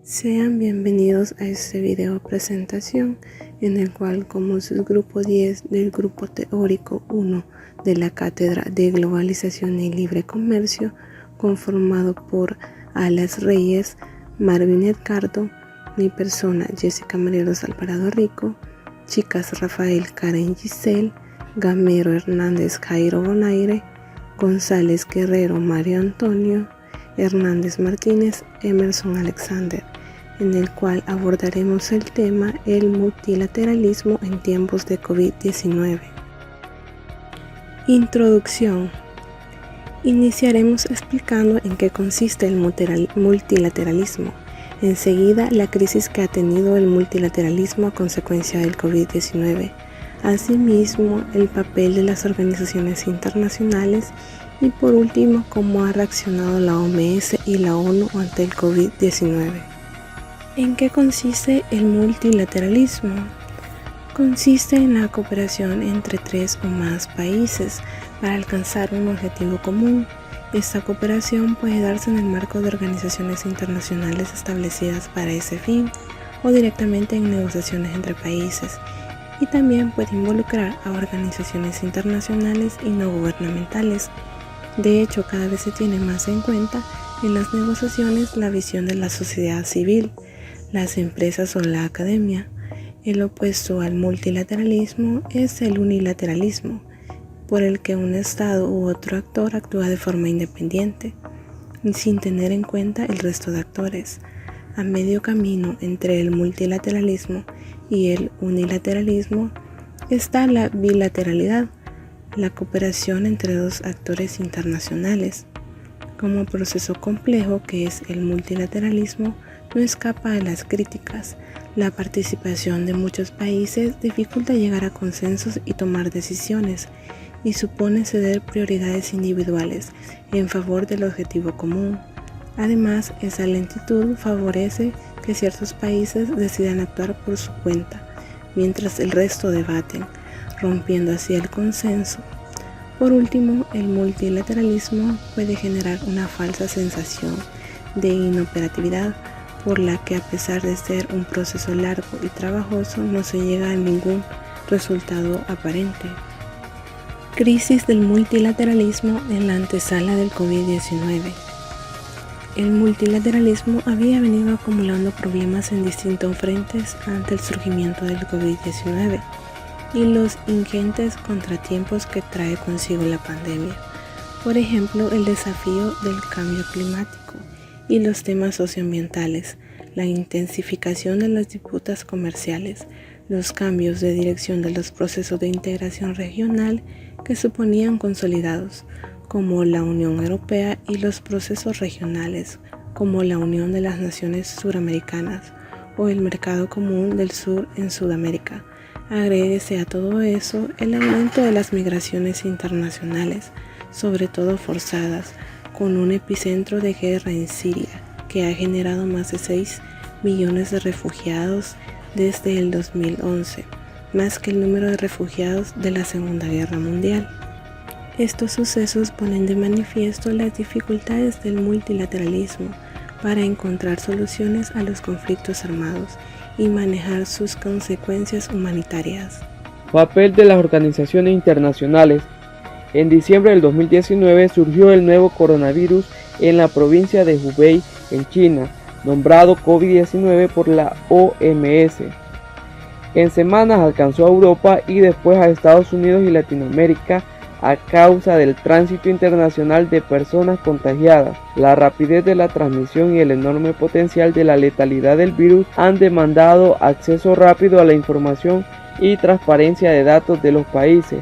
Sean bienvenidos a este video presentación en el cual como subgrupo 10 del grupo teórico 1 de la Cátedra de Globalización y Libre Comercio, conformado por Alas Reyes, Marvin Edgardo, mi persona Jessica Marielos Alvarado Rico, chicas Rafael Karen Giselle, Gamero Hernández Jairo Bonaire, González Guerrero Mario Antonio, Hernández Martínez Emerson Alexander, en el cual abordaremos el tema el multilateralismo en tiempos de COVID-19. Introducción. Iniciaremos explicando en qué consiste el multilateralismo. Enseguida, la crisis que ha tenido el multilateralismo a consecuencia del COVID-19. Asimismo, el papel de las organizaciones internacionales y por último, cómo ha reaccionado la OMS y la ONU ante el COVID-19. ¿En qué consiste el multilateralismo? Consiste en la cooperación entre 3 o más países para alcanzar un objetivo común. Esta cooperación puede darse en el marco de organizaciones internacionales establecidas para ese fin o directamente en negociaciones entre países, y también puede involucrar a organizaciones internacionales y no gubernamentales. De hecho, cada vez se tiene más en cuenta en las negociaciones la visión de la sociedad civil, las empresas o la academia. El opuesto al multilateralismo es el unilateralismo, por el que un Estado u otro actor actúa de forma independiente, sin tener en cuenta el resto de actores. A medio camino entre el multilateralismo y el unilateralismo está la bilateralidad, la cooperación entre 2 actores internacionales. Como proceso complejo que es el multilateralismo, no escapa a las críticas. La participación de muchos países dificulta llegar a consensos y tomar decisiones, y supone ceder prioridades individuales en favor del objetivo común. Además, esa lentitud favorece que ciertos países decidan actuar por su cuenta, mientras el resto debaten, rompiendo así el consenso. Por último, el multilateralismo puede generar una falsa sensación de inoperatividad, por la que a pesar de ser un proceso largo y trabajoso, no se llega a ningún resultado aparente. Crisis del multilateralismo en la antesala del COVID-19. El multilateralismo había venido acumulando problemas en distintos frentes ante el surgimiento del COVID-19 y los ingentes contratiempos que trae consigo la pandemia. Por ejemplo, el desafío del cambio climático y los temas socioambientales, la intensificación de las disputas comerciales, los cambios de dirección de los procesos de integración regional que suponían consolidados, como la Unión Europea, y los procesos regionales, como la Unión de las Naciones Suramericanas o el Mercado Común del Sur en Sudamérica. Agréguese a todo eso el aumento de las migraciones internacionales, sobre todo forzadas, con un epicentro de guerra en Siria, que ha generado más de 6 millones de refugiados desde el 2011, más que el número de refugiados de la Segunda Guerra Mundial. Estos sucesos ponen de manifiesto las dificultades del multilateralismo para encontrar soluciones a los conflictos armados y manejar sus consecuencias humanitarias. Papel de las organizaciones internacionales. En diciembre del 2019 surgió el nuevo coronavirus en la provincia de Hubei, en China, nombrado COVID-19 por la OMS. En semanas alcanzó a Europa y después a Estados Unidos y Latinoamérica a causa del tránsito internacional de personas contagiadas. La rapidez de la transmisión y el enorme potencial de la letalidad del virus han demandado acceso rápido a la información y transparencia de datos de los países.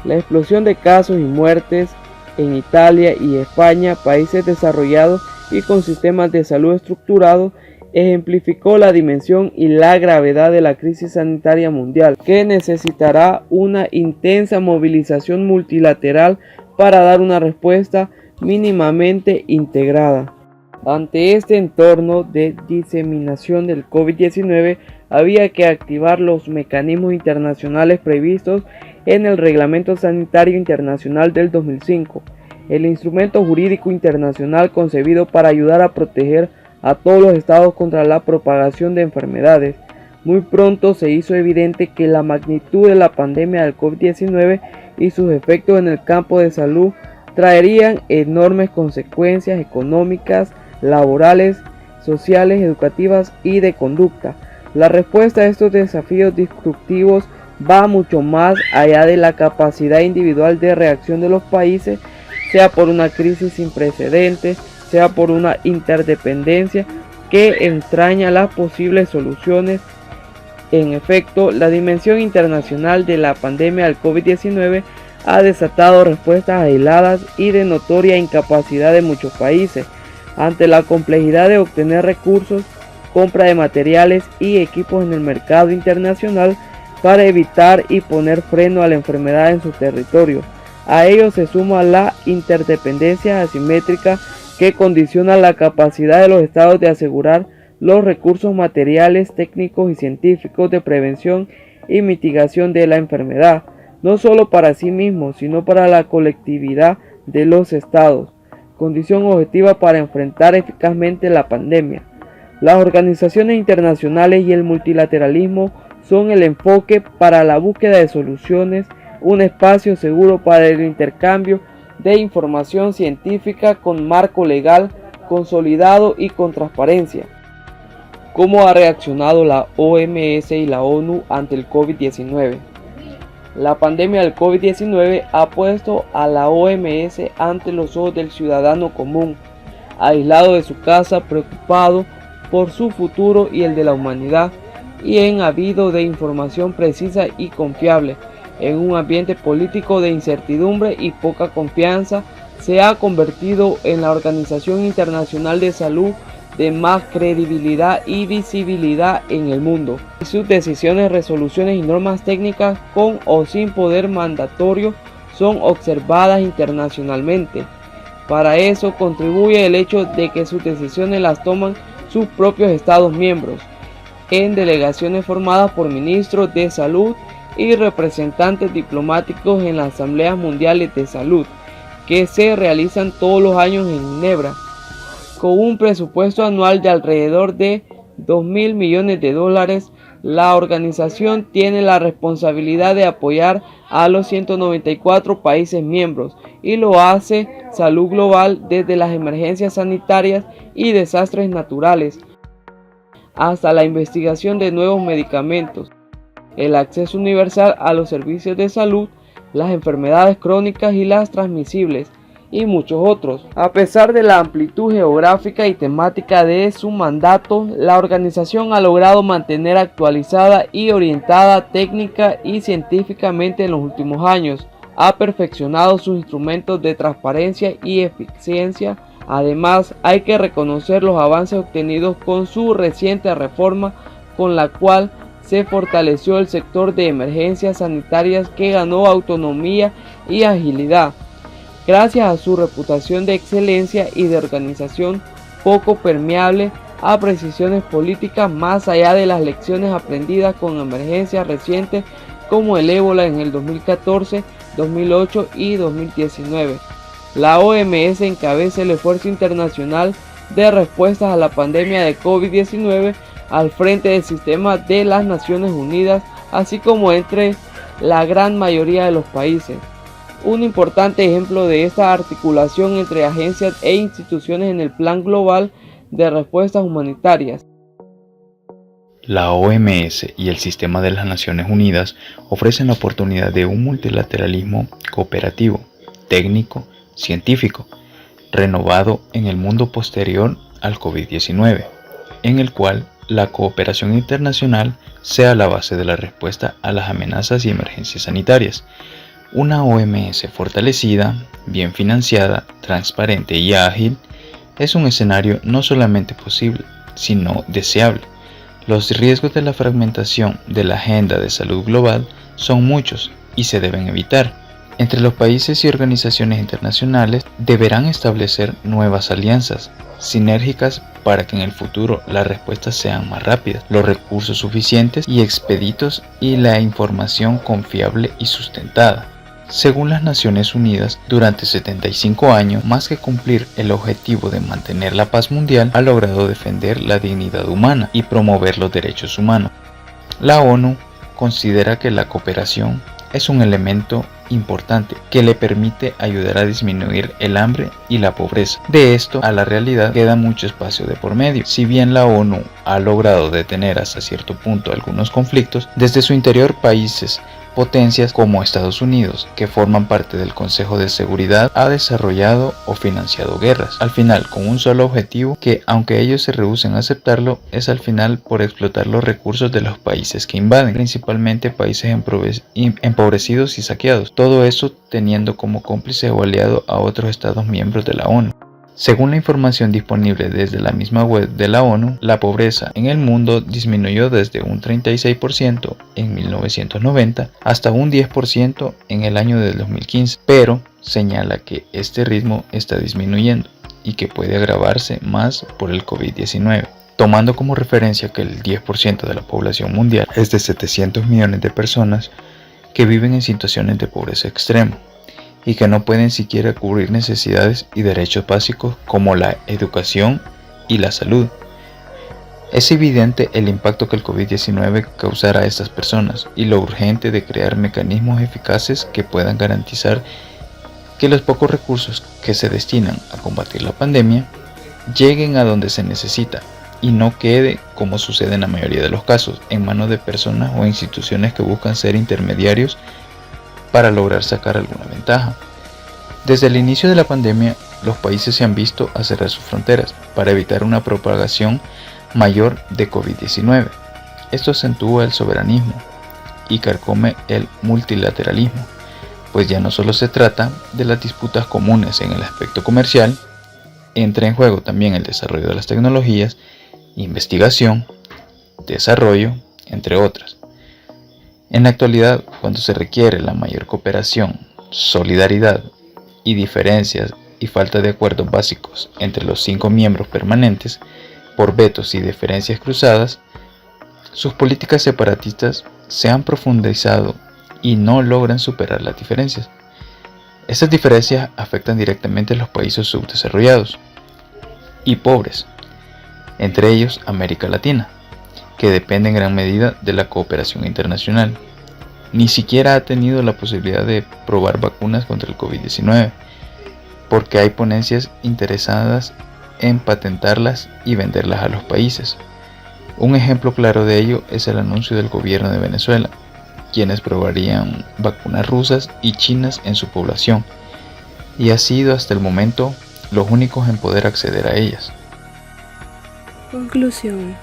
La explosión de casos y muertes en Italia y España, países desarrollados y con sistemas de salud estructurados, ejemplificó la dimensión y la gravedad de la crisis sanitaria mundial, que necesitará una intensa movilización multilateral para dar una respuesta mínimamente integrada. Ante este entorno de diseminación del COVID-19, había que activar los mecanismos internacionales previstos en el Reglamento Sanitario Internacional del 2005, el instrumento jurídico internacional concebido para ayudar a proteger a todos los estados contra la propagación de enfermedades. Muy pronto se hizo evidente que la magnitud de la pandemia del COVID-19 y sus efectos en el campo de salud traerían enormes consecuencias económicas, laborales, sociales, educativas y de conducta. La respuesta a estos desafíos disruptivos va mucho más allá de la capacidad individual de reacción de los países, sea por una crisis sin precedentes, sea por una interdependencia que entraña las posibles soluciones. En efecto, la dimensión internacional de la pandemia del COVID-19 ha desatado respuestas aisladas y de notoria incapacidad de muchos países ante la complejidad de obtener recursos, compra de materiales y equipos en el mercado internacional para evitar y poner freno a la enfermedad en su territorio. A ello se suma la interdependencia asimétrica que condiciona la capacidad de los estados de asegurar los recursos materiales, técnicos y científicos de prevención y mitigación de la enfermedad, no solo para sí mismos, sino para la colectividad de los estados, condición objetiva para enfrentar eficazmente la pandemia. Las organizaciones internacionales y el multilateralismo son el enfoque para la búsqueda de soluciones, un espacio seguro para el intercambio de información científica con marco legal consolidado y con transparencia. ¿Cómo ha reaccionado la OMS y la ONU ante el COVID-19? La pandemia del COVID-19 ha puesto a la OMS ante los ojos del ciudadano común, aislado de su casa, preocupado por su futuro y el de la humanidad, y en ávido de información precisa y confiable. En un ambiente político de incertidumbre y poca confianza, se ha convertido en la Organización Internacional de Salud de más credibilidad y visibilidad en el mundo. Sus decisiones, resoluciones y normas técnicas con o sin poder mandatorio son observadas internacionalmente. Para eso contribuye el hecho de que sus decisiones las toman sus propios Estados miembros, en delegaciones formadas por ministros de salud y representantes diplomáticos en las Asambleas Mundiales de Salud, que se realizan todos los años en Ginebra. Con un presupuesto anual de alrededor de $2.000 millones, la organización tiene la responsabilidad de apoyar a los 194 países miembros y lo hace salud global desde las emergencias sanitarias y desastres naturales hasta la investigación de nuevos medicamentos, el acceso universal a los servicios de salud, las enfermedades crónicas y las transmisibles, y muchos otros. A pesar de la amplitud geográfica y temática de su mandato, la organización ha logrado mantener actualizada y orientada técnica y científicamente en los últimos años. Ha perfeccionado sus instrumentos de transparencia y eficiencia. Además, hay que reconocer los avances obtenidos con su reciente reforma, con la cual se fortaleció el sector de emergencias sanitarias, que ganó autonomía y agilidad, gracias a su reputación de excelencia y de organización poco permeable a precisiones políticas, más allá de las lecciones aprendidas con emergencias recientes como el ébola en el 2014, 2008 y 2019. La OMS encabeza el esfuerzo internacional de respuestas a la pandemia de COVID-19 al frente del sistema de las Naciones Unidas, así como entre la gran mayoría de los países. Un importante ejemplo de esta articulación entre agencias e instituciones en el plan global de respuestas humanitarias. La OMS y el sistema de las Naciones Unidas ofrecen la oportunidad de un multilateralismo cooperativo, técnico, científico, renovado en el mundo posterior al COVID-19, en el cual la cooperación internacional sea la base de la respuesta a las amenazas y emergencias sanitarias. Una OMS fortalecida, bien financiada, transparente y ágil es un escenario no solamente posible, sino deseable. Los riesgos de la fragmentación de la agenda de salud global son muchos y se deben evitar. Entre los países y organizaciones internacionales deberán establecer nuevas alianzas sinérgicas para que en el futuro las respuestas sean más rápidas, los recursos suficientes y expeditos y la información confiable y sustentada. Según las Naciones Unidas, durante 75 años, más que cumplir el objetivo de mantener la paz mundial, ha logrado defender la dignidad humana y promover los derechos humanos. La ONU considera que la cooperación es un elemento importante que le permite ayudar a disminuir el hambre y la pobreza. De esto a la realidad queda mucho espacio de por medio. Si bien la ONU ha logrado detener hasta cierto punto algunos conflictos, desde su interior países potencias como Estados Unidos, que forman parte del Consejo de Seguridad, ha desarrollado o financiado guerras, al final con un solo objetivo que, aunque ellos se rehúsen a aceptarlo, es al final por explotar los recursos de los países que invaden, principalmente países empobrecidos y saqueados, todo eso teniendo como cómplice o aliado a otros Estados miembros de la ONU. Según la información disponible desde la misma web de la ONU, la pobreza en el mundo disminuyó desde un 36% en 1990 hasta un 10% en el año del 2015, pero señala que este ritmo está disminuyendo y que puede agravarse más por el COVID-19. Tomando como referencia que el 10% de la población mundial es de 700 millones de personas que viven en situaciones de pobreza extrema y que no pueden siquiera cubrir necesidades y derechos básicos como la educación y la salud. Es evidente el impacto que el COVID-19 causará a estas personas y lo urgente de crear mecanismos eficaces que puedan garantizar que los pocos recursos que se destinan a combatir la pandemia lleguen a donde se necesita y no quede, como sucede en la mayoría de los casos, en manos de personas o instituciones que buscan ser intermediarios para lograr sacar alguna ventaja. Desde el inicio de la pandemia, los países se han visto a cerrar sus fronteras para evitar una propagación mayor de COVID-19. Esto acentúa el soberanismo y carcome el multilateralismo, pues ya no solo se trata de las disputas comunes en el aspecto comercial, entra en juego también el desarrollo de las tecnologías, investigación, desarrollo, entre otras. En la actualidad, cuando se requiere la mayor cooperación, solidaridad y diferencias y falta de acuerdos básicos entre los 5 miembros permanentes por vetos y diferencias cruzadas, sus políticas separatistas se han profundizado y no logran superar las diferencias. Estas diferencias afectan directamente a los países subdesarrollados y pobres, entre ellos América Latina, que depende en gran medida de la cooperación internacional. Ni siquiera ha tenido la posibilidad de probar vacunas contra el COVID-19, porque hay ponencias interesadas en patentarlas y venderlas a los países. Un ejemplo claro de ello es el anuncio del gobierno de Venezuela, quienes probarían vacunas rusas y chinas en su población, y ha sido hasta el momento los únicos en poder acceder a ellas. Conclusión.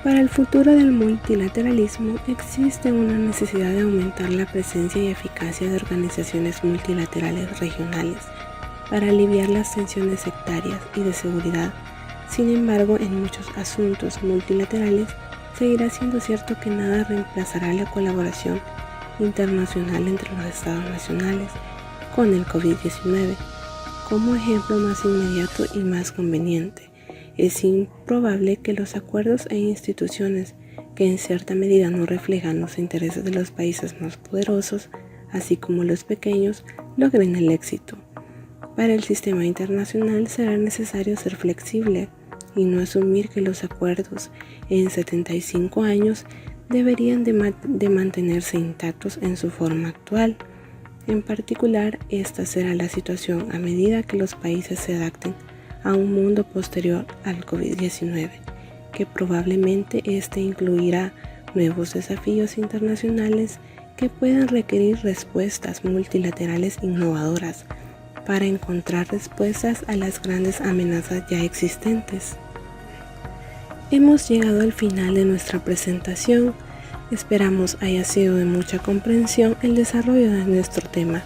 Para el futuro del multilateralismo existe una necesidad de aumentar la presencia y eficacia de organizaciones multilaterales regionales para aliviar las tensiones sectarias y de seguridad. Sin embargo, en muchos asuntos multilaterales seguirá siendo cierto que nada reemplazará la colaboración internacional entre los estados nacionales con el COVID-19. Como ejemplo más inmediato y más conveniente, es improbable que los acuerdos e instituciones que en cierta medida no reflejan los intereses de los países más poderosos, así como los pequeños, logren el éxito. Para el sistema internacional será necesario ser flexible y no asumir que los acuerdos en 75 años deberían de mantenerse intactos en su forma actual. En particular, esta será la situación a medida que los países se adapten a un mundo posterior al COVID-19, que probablemente este incluirá nuevos desafíos internacionales que puedan requerir respuestas multilaterales innovadoras para encontrar respuestas a las grandes amenazas ya existentes. Hemos llegado al final de nuestra presentación. Esperamos haya sido de mucha comprensión el desarrollo de nuestro tema.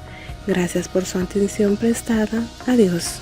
Gracias por su atención prestada. Adiós.